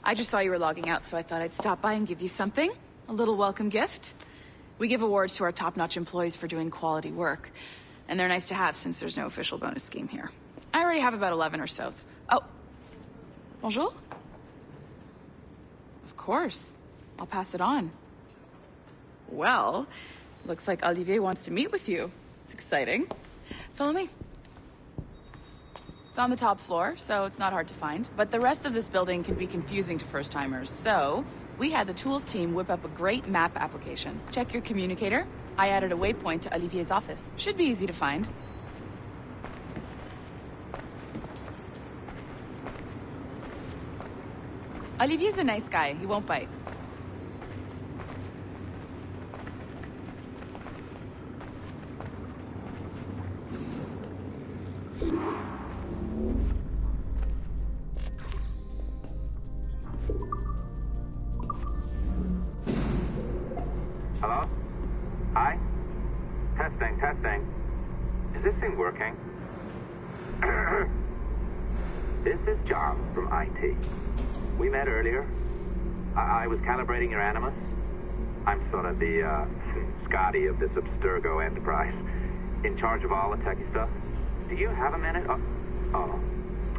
I just saw you were logging out, so I thought I'd stop by and give you something. A little welcome gift. We give awards to our top-notch employees for doing quality work. And they're nice to have since there's no official bonus scheme here. I already have about 11 or so. Oh. Bonjour? Of course. I'll pass it on. Well, looks like Olivier wants to meet with you. It's exciting. Follow me. It's on the top floor, so it's not hard to find. But the rest of this building can be confusing to first-timers, so we had the tools team whip up a great map application. Check your communicator. I added a waypoint to Olivier's office. Should be easy to find. Olivier's a nice guy. He won't bite. Hello? Hi? Testing, testing. Is this thing working? This is John from IT. We met earlier. I was calibrating your Animus. I'm sort of the, Scotty of this Abstergo Enterprise. In charge of all the techie stuff. Do you have a minute? Oh.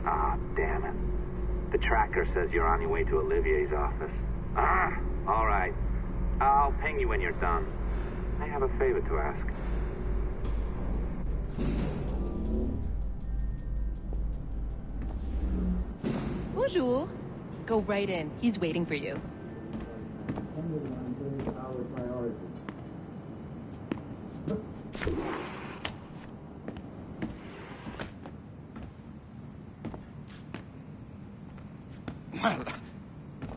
Ah, damn it. The tracker says you're on your way to Olivier's office. Ah, all right. I'll ping you when you're done. I have a favor to ask. Bonjour. Go right in. He's waiting for you.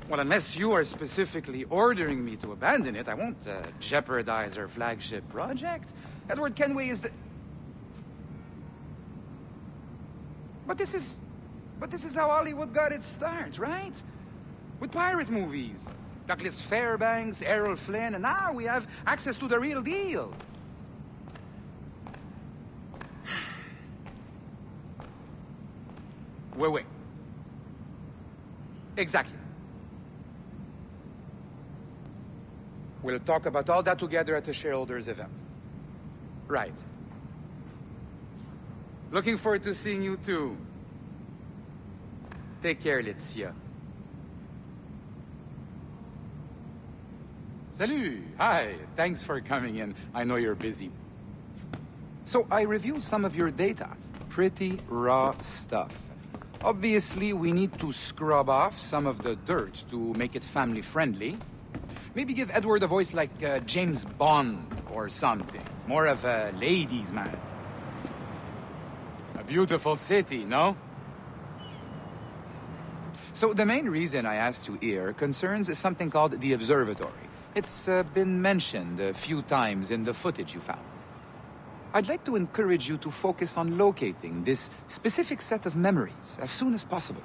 Well, unless you are specifically ordering me to abandon it, I won't jeopardize our flagship project. Edward Kenway is the... But this is how Hollywood got its start, right? With pirate movies. Douglas Fairbanks, Errol Flynn, and now we have access to the real deal. Wait. Exactly. We'll talk about all that together at the shareholders event. Right. Looking forward to seeing you too. Take care, Laetitia. Salut! Hi! Thanks for coming in. I know you're busy. So I reviewed some of your data. Pretty raw stuff. Obviously, we need to scrub off some of the dirt to make it family-friendly. Maybe give Edward a voice like James Bond or something. More of a ladies' man. A beautiful city, no? So the main reason I asked you here concerns something called the observatory. It's been mentioned a few times in the footage you found. I'd like to encourage you to focus on locating this specific set of memories as soon as possible.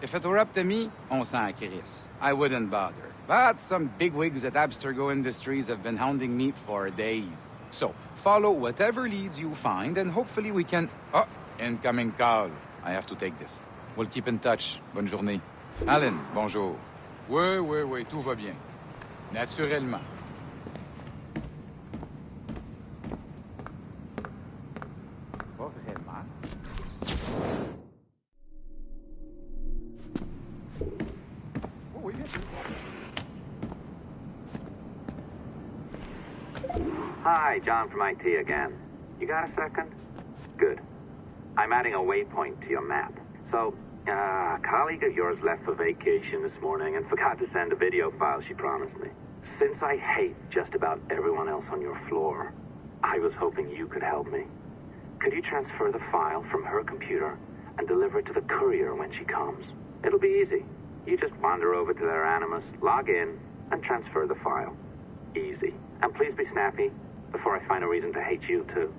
If it were up to me, on s'en crisse. I wouldn't bother. But some bigwigs at Abstergo Industries have been hounding me for days. So, follow whatever leads you find, and hopefully we can... Oh, incoming call. I have to take this. We'll keep in touch. Bonne journée. Alan, bonjour. Oui, tout va bien. Naturellement. Pas vraiment. Oh, oui, bien sûr. Hi, John from IT again. You got a second? Good. I'm adding a waypoint to your map. So, a colleague of yours left for vacation this morning and forgot to send a video file she promised me. Since I hate just about everyone else on your floor, I was hoping you could help me. Could you transfer the file from her computer and deliver it to the courier when she comes? It'll be easy. You just wander over to their Animus, log in, and transfer the file. Easy. And please be snappy before I find a reason to hate you, too.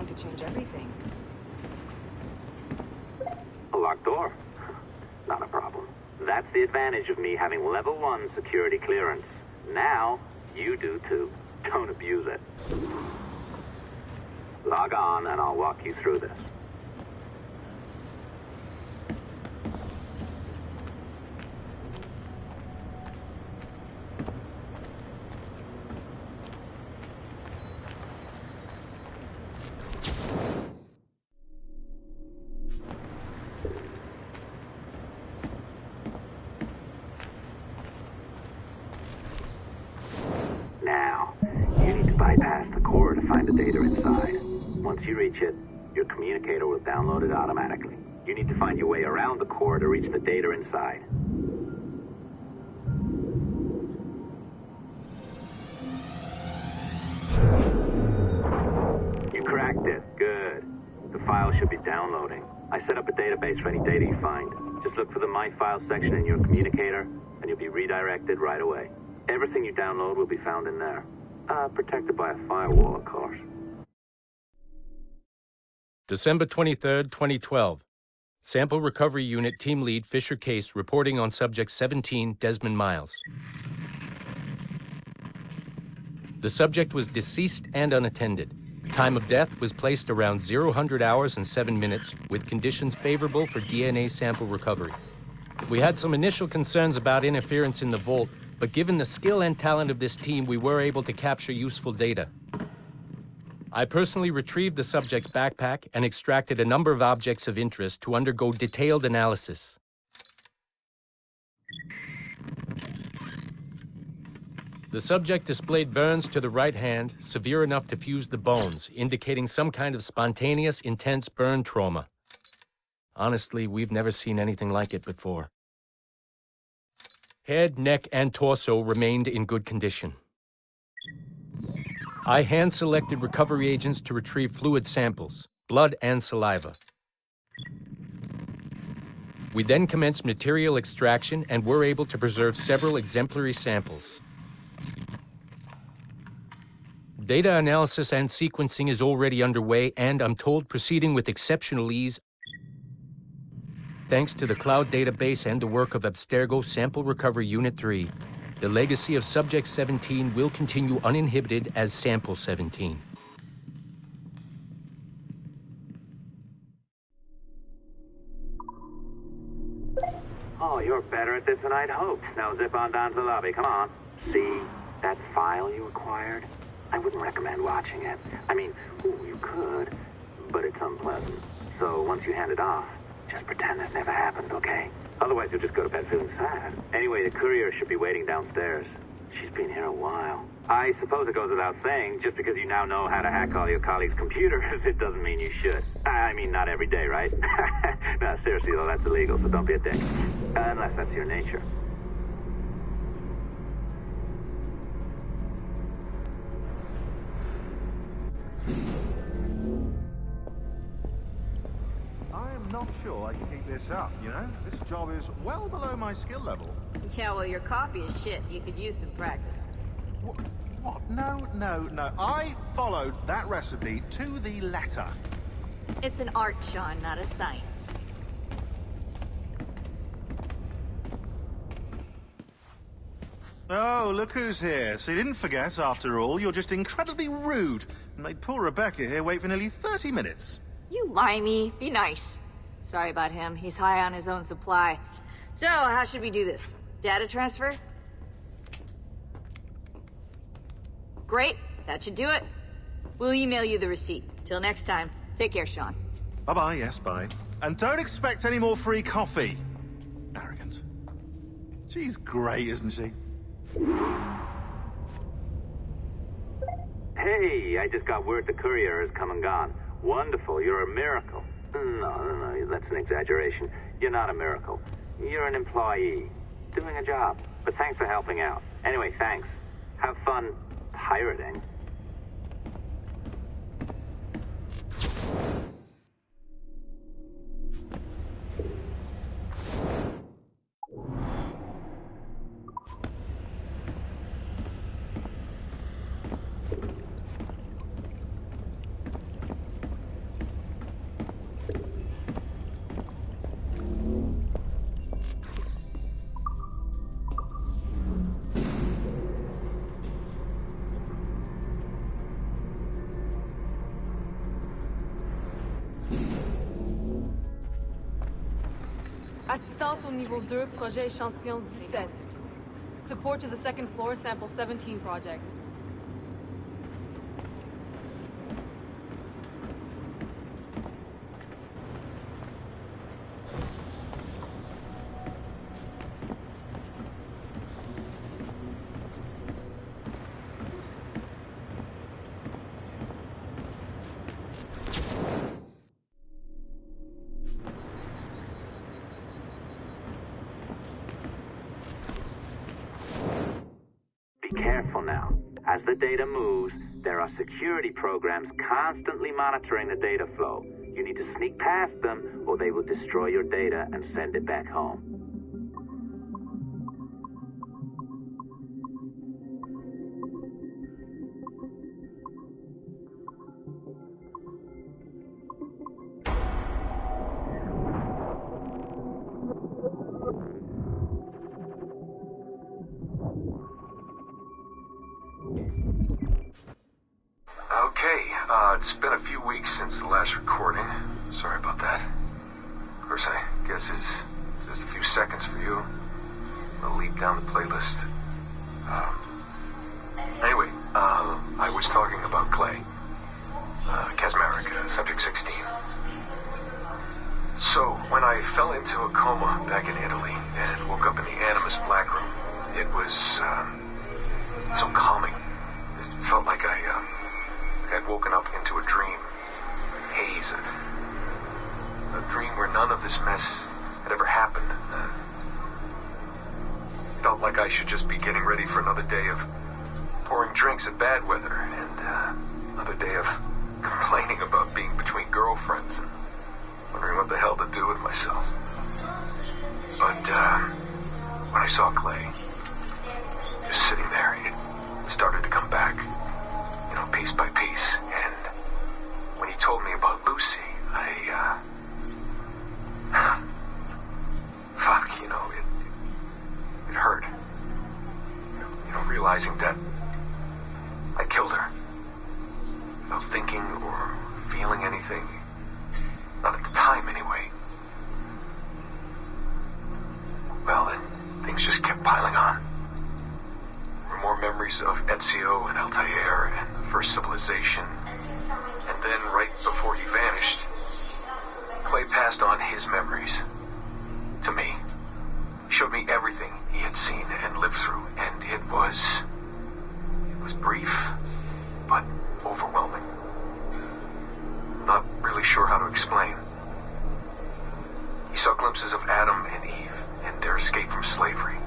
going to change everything. A locked door? Not a problem. That's the advantage of me having level 1 security clearance. Now, you do too. Don't abuse it. Log on and I'll walk you through this. Now, you need to bypass the core to find the data inside. Once you reach it, your communicator will download it automatically. You need to find your way around the core to reach the data inside. You cracked it. Good. The file should be downloading. I set up a database for any data you find. Just look for the My Files section in your communicator, and you'll be redirected right away. Everything you download will be found in there. Protected by a firewall, of course. December 23rd, 2012. Sample Recovery Unit Team Lead Fisher Case reporting on Subject 17, Desmond Miles. The subject was deceased and unattended. Time of death was placed around 00 hours and 7 minutes, with conditions favorable for DNA sample recovery. We had some initial concerns about interference in the vault, but given the skill and talent of this team, we were able to capture useful data. I personally retrieved the subject's backpack and extracted a number of objects of interest to undergo detailed analysis. The subject displayed burns to the right hand, severe enough to fuse the bones, indicating some kind of spontaneous, intense burn trauma. Honestly, we've never seen anything like it before. Head, neck, and torso remained in good condition. I hand-selected recovery agents to retrieve fluid samples, blood and saliva. We then commenced material extraction and were able to preserve several exemplary samples. Data analysis and sequencing is already underway, and I'm told proceeding with exceptional ease thanks to the cloud database and the work of Abstergo Sample Recovery Unit 3. The legacy of Subject 17 will continue uninhibited as Sample 17. Oh, you're better at this than I'd hoped. Now zip on down to the lobby. Come on. See that file you acquired? I wouldn't recommend watching it. I mean, you could, but it's unpleasant. So once you hand it off, just pretend this never happened, okay? Otherwise, you'll just go to bed feeling sad. Anyway, the courier should be waiting downstairs. She's been here a while. I suppose it goes without saying, just because you now know how to hack all your colleagues' computers, it doesn't mean you should. I mean, not every day, right? No, seriously, though, that's illegal, so don't be a dick. Unless that's your nature. I'm not sure I can keep this up, you know? This job is well below my skill level. Yeah, well, your copy is shit. You could use some practice. What? No. I followed that recipe to the letter. It's an art, Sean, not a science. Oh, look who's here. So you didn't forget, after all. You're just incredibly rude and made poor Rebecca here wait for nearly 30 minutes. You limey. Be nice. Sorry about him. He's high on his own supply. So, how should we do this? Data transfer? Great. That should do it. We'll email you the receipt. Till next time. Take care, Sean. Bye-bye, yes, bye. And don't expect any more free coffee. Arrogant. She's great, isn't she? Hey, I just got word the courier has come and gone. Wonderful, you're a miracle. No, that's an exaggeration. You're not a miracle. You're an employee, doing a job. But thanks for helping out. Anyway, thanks. Have fun pirating. Assistance au niveau 2, projet échantillon 17. Support to the second floor, sample 17 project. Careful now. As the data moves, there are security programs constantly monitoring the data flow. You need to sneak past them, or they will destroy your data and send it back home. It's been a few weeks since the last recording. Sorry about that. Of course, I guess it's just a few seconds for you. I'll leap down the playlist. Anyway, I was talking about Clay. Casmeric, Subject 16. So, when I fell into a coma back in Italy and woke up in the Animus Black Room, it was, so calming. It felt like I had woken up into a dream. Haze. A dream where none of this mess had ever happened. Felt like I should just be getting ready for another day of pouring drinks at bad weather, and another day of complaining about being between girlfriends and wondering what the hell to do with myself. But when I saw Clay, just sitting there, it started to come back. You know, piece by piece, and when he told me about Lucy, fuck, you know, it hurt. You know, realizing that I killed her without thinking or feeling anything. Not at the time, anyway. Well, then, things just kept piling on. More memories of Ezio and Altair and the first civilization. And then, right before he vanished, Clay passed on his memories to me. He showed me everything he had seen and lived through, and it was brief, but overwhelming. Not really sure how to explain. He saw glimpses of Adam and Eve and their escape from slavery.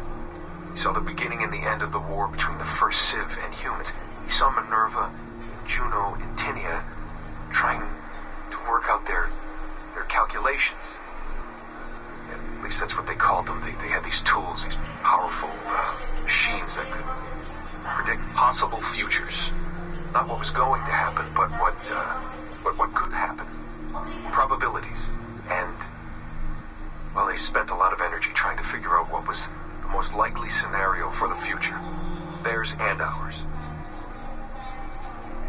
He saw the beginning and the end of the war between the first Civ and humans. He saw Minerva, Juno, and Tinia trying to work out their calculations. At least that's what they called them. They had these tools, these powerful machines that could predict possible futures. Not what was going to happen, but what could happen. Probabilities. And, well, they spent a lot of energy trying to figure out what was the most likely scenario for the future. Theirs and ours.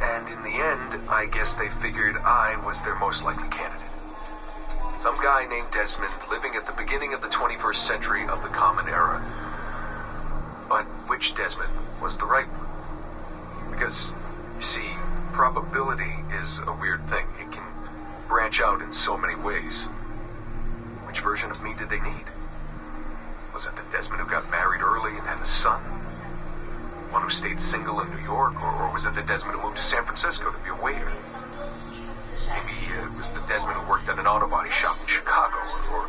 And in the end, I guess they figured I was their most likely candidate. Some guy named Desmond living at the beginning of the 21st century of the Common Era. But which Desmond was the right one? Because, you see, probability is a weird thing. It can branch out in so many ways. Which version of me did they need? Was it the Desmond who got married early and had a son? One who stayed single in New York? Or was it the Desmond who moved to San Francisco to be a waiter? Maybe it was the Desmond who worked at an auto body shop in Chicago. Or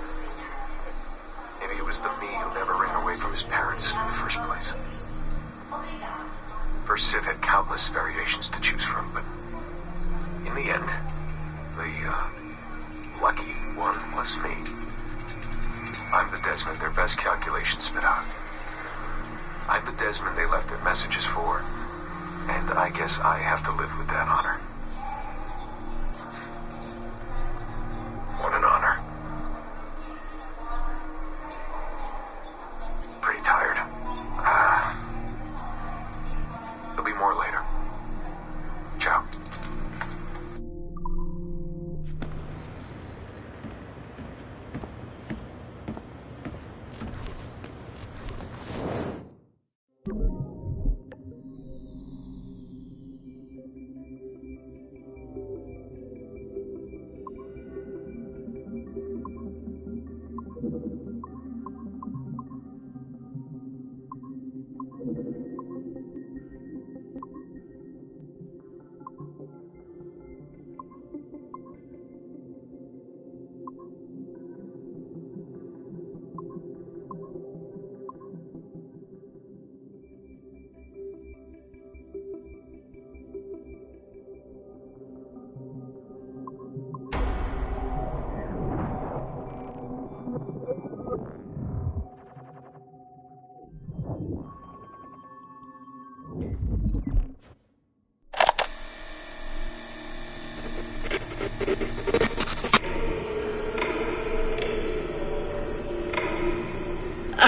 maybe it was the me who never ran away from his parents in the first place. First Civ had countless variations to choose from, but in the end, the lucky one was me. I'm the Desmond their best calculations spit out. I'm the Desmond they left their messages for, and I guess I have to live with that honor. What an honor. Pretty tired. There'll be more later. Ciao.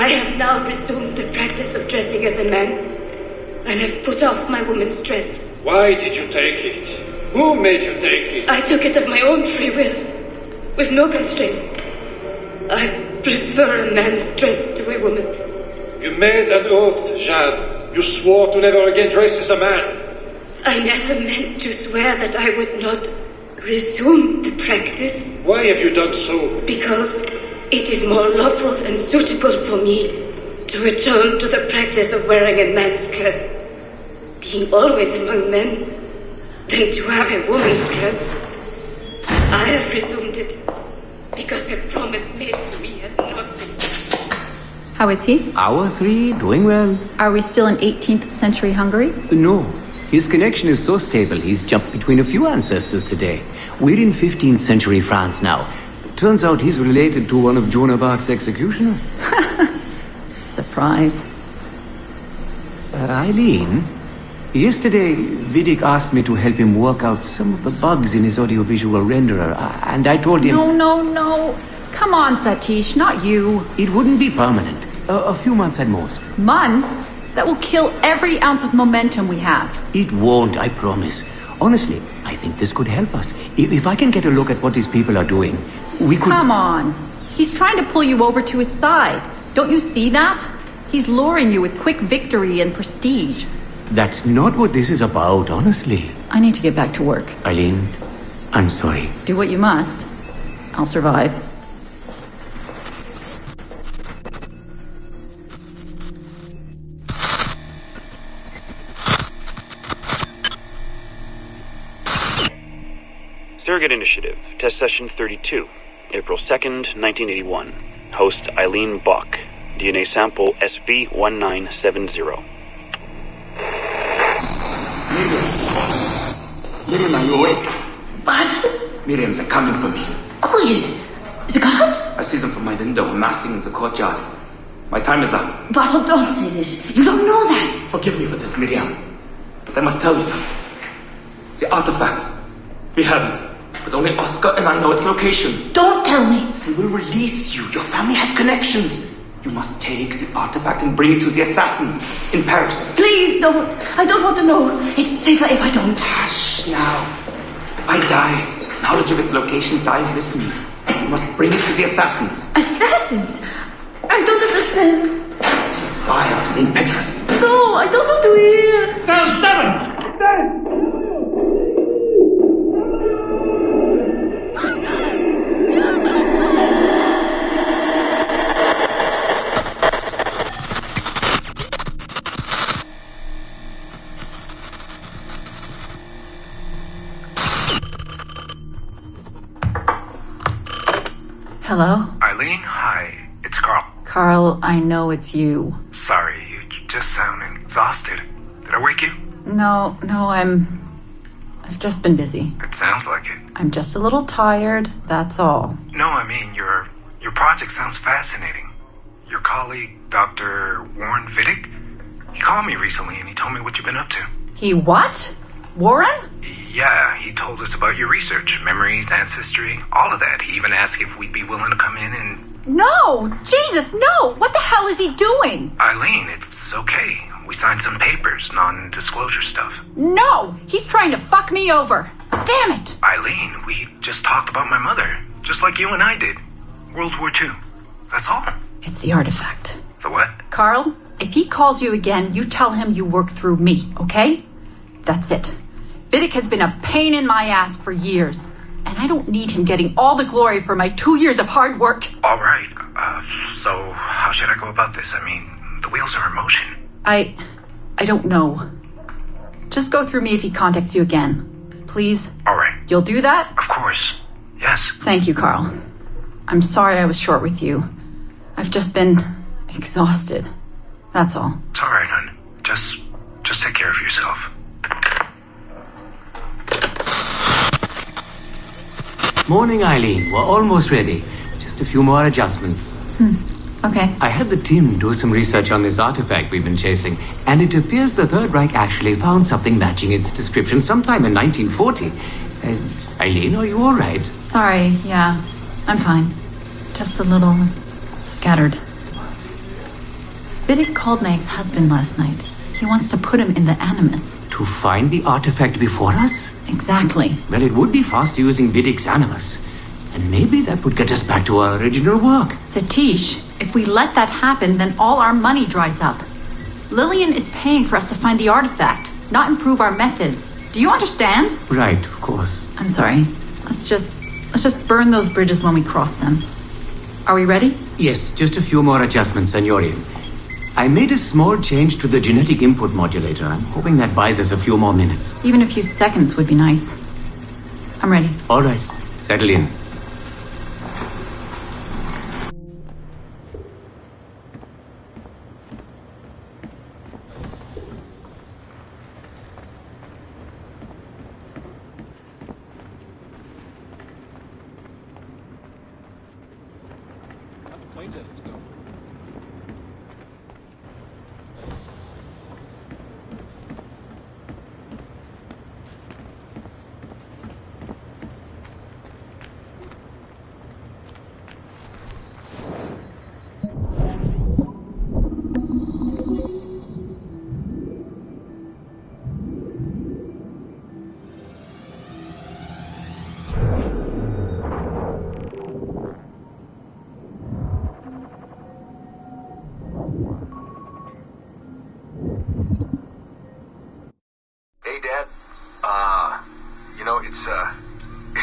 I have now resumed the practice of dressing as a man, and have put off my woman's dress. Why did you take it? Who made you take it? I took it of my own free will, with no constraint. I prefer a man's dress to a woman's. You made an oath, Jeanne. You swore to never again dress as a man. I never meant to swear that I would not resume the practice. Why have you done so? Because it is more lawful and suitable for me to return to the practice of wearing a man's dress, being always among men, than to have a woman's dress. I have resumed it because a promise made to me has not been. How is he? Hour 3, doing well. Are we still in 18th century Hungary? No. His connection is so stable, he's jumped between a few ancestors today. We're in 15th century France now. Turns out he's related to one of Joan of Arc's executioners. Surprise. Eileen, yesterday Vidic asked me to help him work out some of the bugs in his audiovisual renderer, and I told him... No. Come on, Satish, not you. It wouldn't be permanent. A few months at most. Months? That will kill every ounce of momentum we have. It won't, I promise. Honestly, I think this could help us. If I can get a look at what these people are doing, we could... Come on. He's trying to pull you over to his side. Don't you see that? He's luring you with quick victory and prestige. That's not what this is about, honestly. I need to get back to work. Eileen, I'm sorry. Do what you must. I'll survive. Surrogate Initiative, Test Session 32, April 2nd, 1981. Host Eileen Bach. DNA sample SB1970. Miriam, are you awake? What? Miriam, they're coming for me. Who is the guards? I see them from my window, amassing in the courtyard. My time is up. Bartle, don't say this. You don't know that. Forgive me for this, Miriam. But I must tell you something. The artifact. We have it. But only Oscar and I know its location. Don't tell me. They will release you. Your family has connections. You must take the artifact and bring it to the assassins in Paris. Please don't. I don't want to know. It's safer if I don't. Hush now. If I die, knowledge of its location dies with me. You must bring it to the assassins. Assassins? I don't understand. The spire of St. Petrus. No, I don't want to hear. Sound 7! Stand! Hello? Eileen, hi. It's Carl. Carl, I know it's you. Sorry, you just sound exhausted. Did I wake you? No, I've just been busy. It sounds like it. I'm just a little tired, that's all. No, I mean, your project sounds fascinating. Your colleague, Dr. Warren Vidic, he called me recently and he told me what you've been up to. He what? Warren? Yeah, he told us about your research, memories, ancestry, all of that. He even asked if we'd be willing to come in and... No! Jesus, no! What the hell is he doing? Eileen, it's okay. We signed some papers, non-disclosure stuff. No! He's trying to fuck me over. Damn it! Eileen, we just talked about my mother, just like you and I did. World War II. That's all. It's the artifact. The what? Carl, if he calls you again, you tell him you work through me, okay? That's it. Vidic has been a pain in my ass for years, and I don't need him getting all the glory for my 2 years of hard work. All right. So how should I go about this? I mean, the wheels are in motion. I don't know. Just go through me if he contacts you again. Please? All right. You'll do that? Of course. Yes. Thank you, Carl. I'm sorry I was short with you. I've just been exhausted. That's all. It's all right, hon. Just take care of yourself. Morning, Eileen. We're almost ready. Just a few more adjustments. Okay. I had the team do some research on this artifact we've been chasing, and it appears the Third Reich actually found something matching its description sometime in 1940. Eileen, are you all right? Sorry, yeah. I'm fine. Just a little scattered. Vidic called my ex-husband last night. He wants to put him in the Animus. To find the artifact before us? Exactly. Well, it would be faster using Vidic's Animus. And maybe that would get us back to our original work. Satish, if we let that happen, then all our money dries up. Lillian is paying for us to find the artifact, not improve our methods. Do you understand? Right, of course. I'm sorry. Let's just burn those bridges when we cross them. Are we ready? Yes, just a few more adjustments and you're in. I made a small change to the genetic input modulator. I'm hoping that buys us a few more minutes. Even a few seconds would be nice. I'm ready. All right, settle in.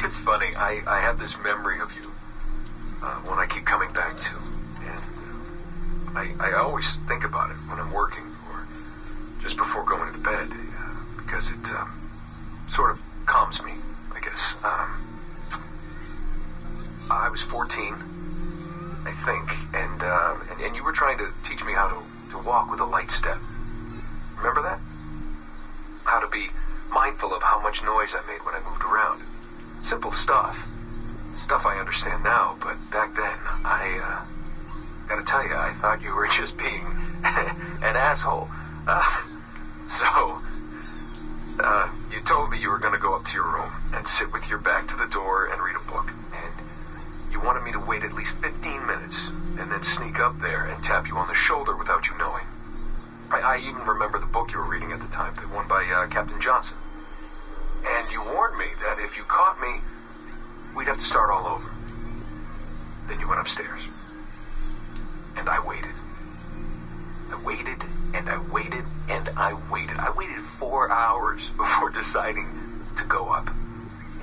It's funny. I have this memory of you, one I keep coming back to, and I always think about it when I'm working or just before going to bed, because it sort of calms me, I guess. I was 14, I think, and you were trying to teach me how to walk with a light step. Remember that? How to be mindful of how much noise I made when I moved around. Simple stuff. Stuff I understand now, but back then, I gotta tell you, I thought you were just being an asshole. You told me you were gonna go up to your room and sit with your back to the door and read a book. And you wanted me to wait at least 15 minutes and then sneak up there and tap you on the shoulder without you knowing. I even remember the book you were reading at the time, the one by Captain Johnson. And you warned me that if you caught me, we'd have to start all over. Then you went upstairs. And I waited. I waited, and I waited, and I waited. I waited 4 hours before deciding to go up.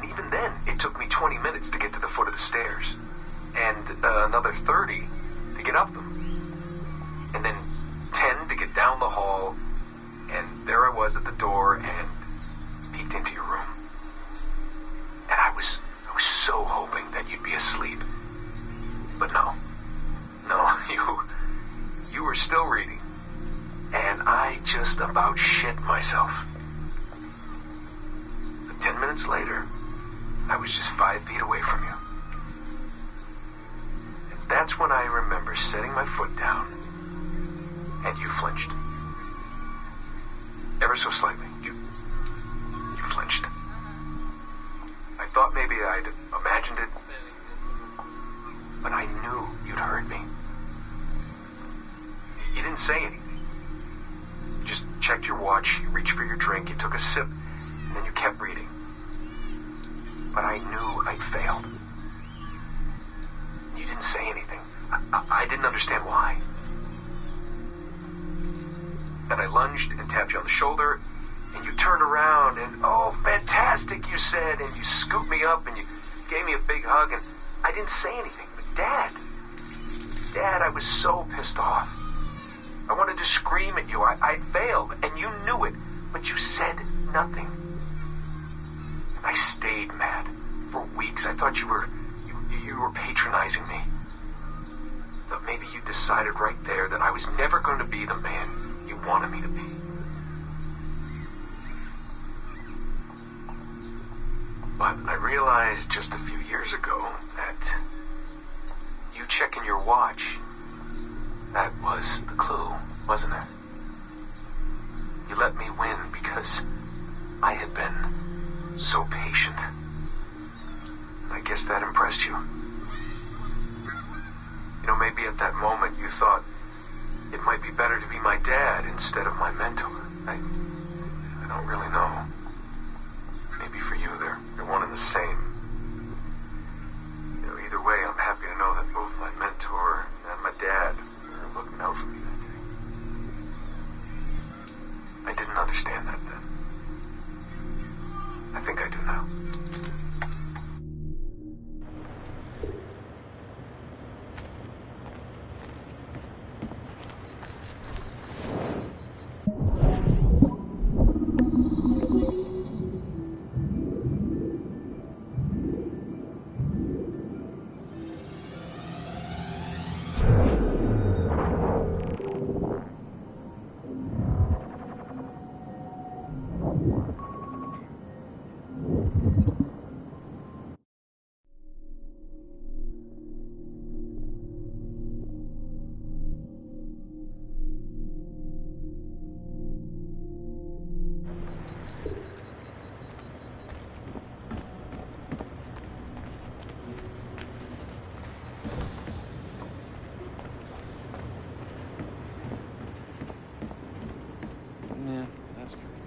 And even then, it took me 20 minutes to get to the foot of the stairs. And another 30 to get up them. And then 10 to get down the hall. And there I was at the door and peeked into your room. And I was so hoping that you'd be asleep. But no, you were still reading. And I just about shit myself. But 10 minutes later, I was just 5 feet away from you. And that's when I remember setting my foot down, and you flinched. Ever so slightly. You flinched. I thought maybe I'd imagined it, but I knew you'd heard me. You didn't say anything. You just checked your watch, you reached for your drink, you took a sip, and then you kept reading. But I knew I'd failed. You didn't say anything. I didn't understand why. Then I lunged and tapped you on the shoulder, and you turned around, and oh, fantastic, you said, and you scooped me up, and you gave me a big hug, and I didn't say anything. But Dad, I was so pissed off. I wanted to scream at you. I'd failed, and you knew it, but you said nothing. And I stayed mad for weeks. I thought you were patronizing me. That maybe you decided right there that I was never going to be the man you wanted me to be. But I realized just a few years ago that you checking your watch, that was the clue, wasn't it? You let me win because I had been so patient. I guess that impressed you. You know, maybe at that moment you thought it might be better to be my dad instead of my mentor. I don't really know. Maybe for you, they're one and the same. You know, either way, I'm happy to know that both my mentor and my dad are looking out for me that day. I didn't understand that then. I think I do now. Yeah, that's great.